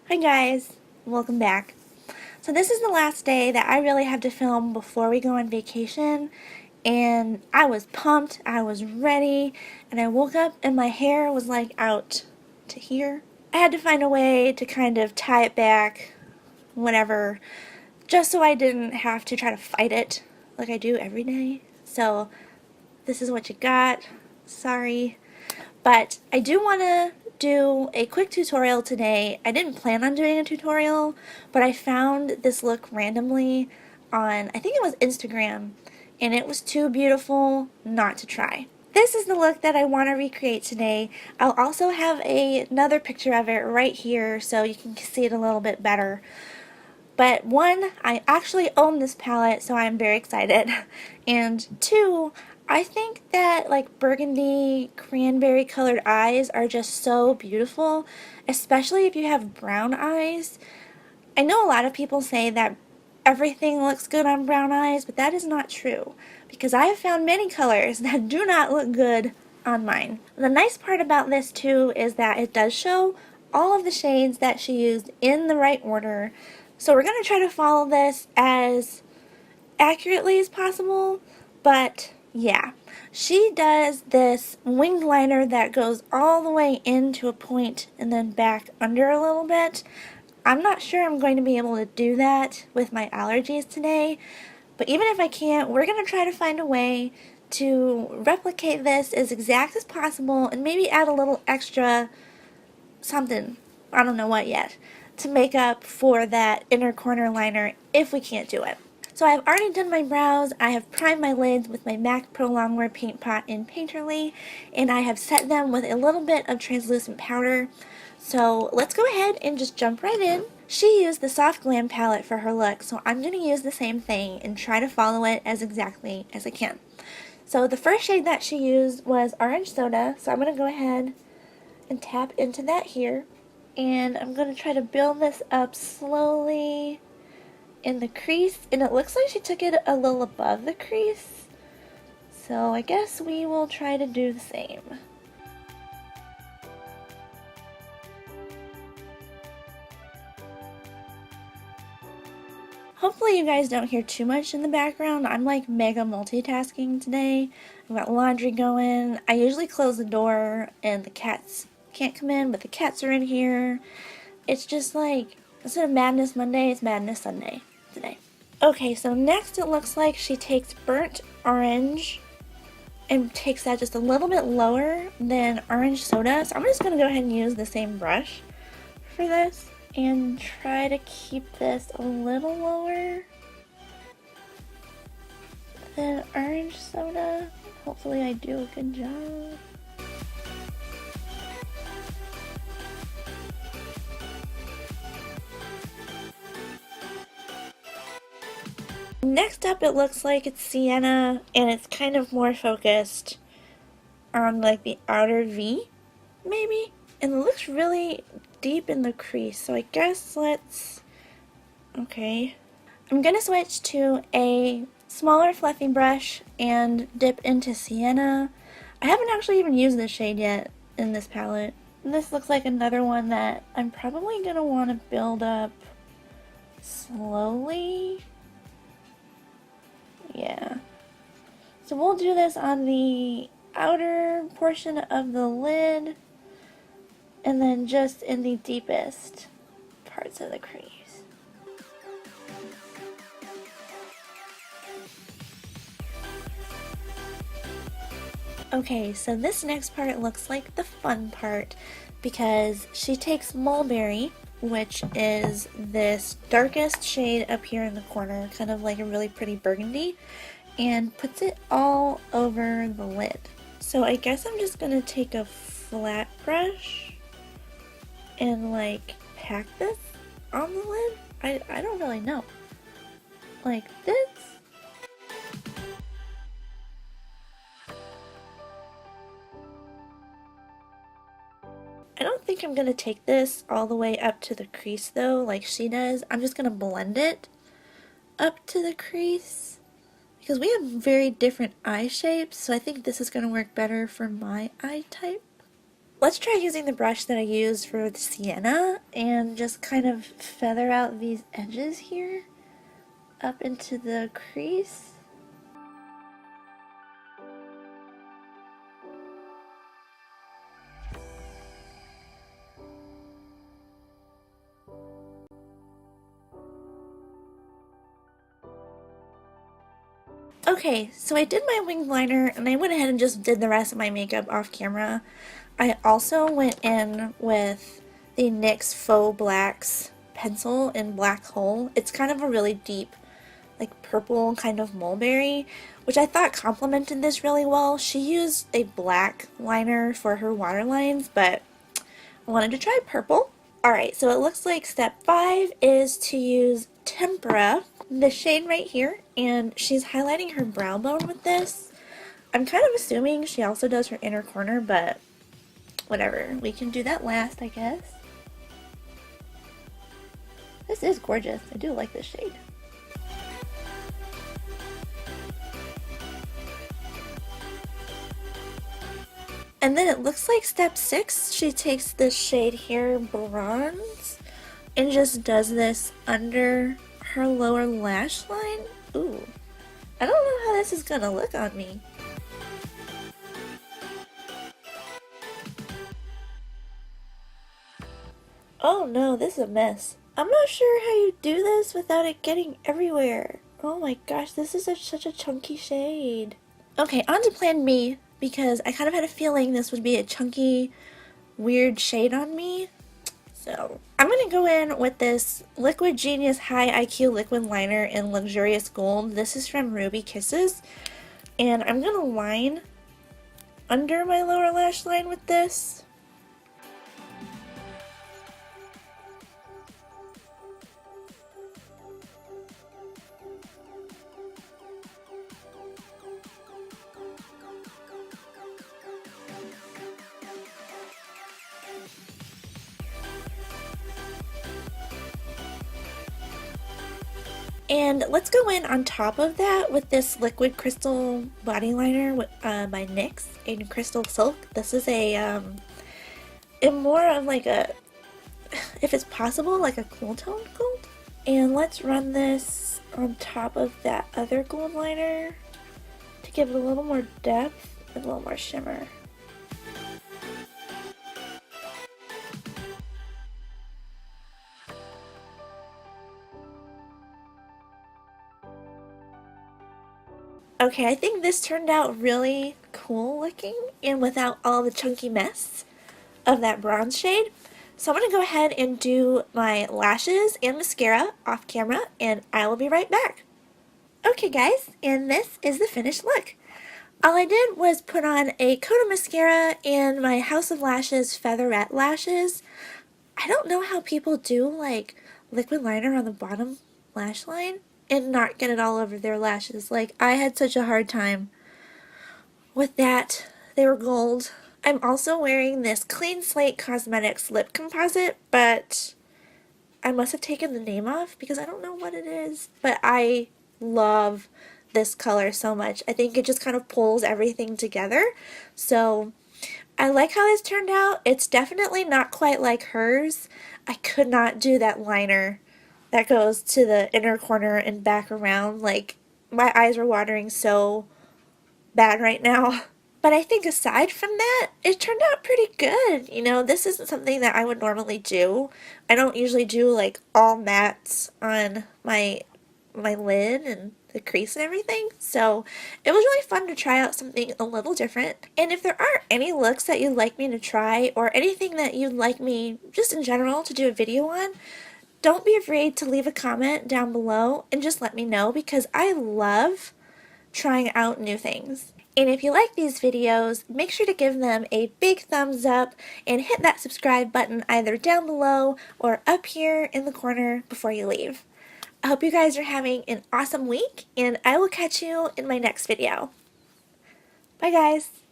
Hi guys, welcome back. So this is the last day that I really have to film before we go on vacation, and I was pumped, I was ready, and I woke up and my hair was like out to here. I had to find a way to kind of tie it back, whatever, just so I didn't have to try to fight it like I do every day. So this is what you got. Sorry. But I do want to do a quick tutorial today. I didn't plan on doing a tutorial, but I found this look randomly on, I think it was Instagram, and it was too beautiful not to try. This is the look that I want to recreate today. I'll also have another picture of it right here so you can see it a little bit better. But one, I actually own this palette, so I'm very excited. And two, I think that like burgundy cranberry colored eyes are just so beautiful, especially if you have brown eyes. I know a lot of people say that everything looks good on brown eyes, but that is not true, because I have found many colors that do not look good on mine. The nice part about this too is that it does show all of the shades that she used in the right order. So we're going to try to follow this as accurately as possible, but yeah. She does this winged liner that goes all the way into a point and then back under a little bit. I'm not sure I'm going to be able to do that with my allergies today, but even if I can't, we're going to try to find a way to replicate this as exact as possible and maybe add a little extra something, I don't know what yet, to make up for that inner corner liner if we can't do it. So I've already done my brows, I have primed my lids with my MAC Pro Longwear Paint Pot in Painterly, and I have set them with a little bit of translucent powder. So let's go ahead and just jump right in. She used the Soft Glam palette for her look, so I'm going to use the same thing and try to follow it as exactly as I can. So the first shade that she used was Orange Soda, so I'm going to go ahead and tap into that here. And I'm going to try to build this up slowly in the crease, and it looks like she took it a little above the crease, so I guess we will try to do the same. Hopefully you guys don't hear too much in the background. I'm like mega multitasking today. I've got laundry going. I usually close the door and the cats can't come in, but the cats are in here. It's just like, instead of Madness Monday, it's Madness Sunday today. Okay, so next it looks like she takes burnt orange and takes that just a little bit lower than orange soda. So I'm just going to go ahead and use the same brush for this and try to keep this a little lower than orange soda. Hopefully I do a good job. Next up, it looks like it's sienna, and it's kind of more focused on like the outer V, maybe? And it looks really deep in the crease, so I guess let's... Okay. I'm gonna switch to a smaller fluffy brush and dip into sienna. I haven't actually even used this shade yet in this palette. This looks like another one that I'm probably gonna want to build up slowly. Yeah. So we'll do this on the outer portion of the lid and then just in the deepest parts of the crease. Okay, so this next part looks like the fun part because she takes Mulberry, which is this darkest shade up here in the corner, kind of like a really pretty burgundy, and puts it all over the lid. So I guess I'm just gonna take a flat brush and like pack this on the lid. I don't really know. Like this. I don't think I'm gonna take this all the way up to the crease though, like she does. I'm just gonna blend it up to the crease because we have very different eye shapes, so I think this is gonna work better for my eye type. let's try using the brush that I used for the sienna and just kind of feather out these edges here up into the crease. Okay, so I did my winged liner and I went ahead and just did the rest of my makeup off camera. I also went in with the NYX Faux Blacks pencil in Black Hole. It's kind of a really deep, like purple kind of mulberry, which I thought complemented this really well. She used a black liner for her waterlines, but I wanted to try purple. Alright, so it looks like step 5 is to use Tempera, the shade right here, and she's highlighting her brow bone with this. I'm kind of assuming she also does her inner corner, but whatever. We can do that last, I guess. This is gorgeous. I do like this shade. And then it looks like step 6, she takes this shade here, Bronze, and just does this under her lower lash line. Ooh, I don't know how this is gonna look on me. Oh no, this is a mess. I'm not sure how you do this without it getting everywhere. Oh my gosh, this is such a chunky shade. Okay, on to plan B, because I kind of had a feeling this would be a chunky, weird shade on me. So I'm going to go in with this Liquid Genius High IQ Liquid Liner in Luxurious Gold. This is from Ruby Kisses. And I'm going to line under my lower lash line with this. And let's go in on top of that with this Liquid Crystal Body Liner by NYX in Crystal Silk. This is a more of like a, if it's possible, like a cool tone gold. And let's run this on top of that other gold liner to give it a little more depth and a little more shimmer. Okay, I think this turned out really cool looking and without all the chunky mess of that bronze shade. So I'm going to go ahead and do my lashes and mascara off camera, and I will be right back. Okay guys, and this is the finished look. All I did was put on a coat of mascara and my House of Lashes Featherette lashes. I don't know how people do like liquid liner on the bottom lash line and not get it all over their lashes. Like, I had such a hard time with that. They were gold. I'm also wearing this Clean Slate Cosmetics lip composite, but I must have taken the name off because I don't know what it is. But I love this color so much. I think it just kind of pulls everything together. So I like how this turned out. It's definitely not quite like hers. I could not do that liner that goes to the inner corner and back around. Like, my eyes are watering so bad right now. But I think aside from that, it turned out pretty good. You know, this isn't something that I would normally do. I don't usually do like all mattes on my lid and the crease and everything. So it was really fun to try out something a little different. And if there are any looks that you'd like me to try or anything that you'd like me just in general to do a video on, don't be afraid to leave a comment down below and just let me know, because I love trying out new things. And if you like these videos, make sure to give them a big thumbs up and hit that subscribe button either down below or up here in the corner before you leave. I hope you guys are having an awesome week, and I will catch you in my next video. Bye guys!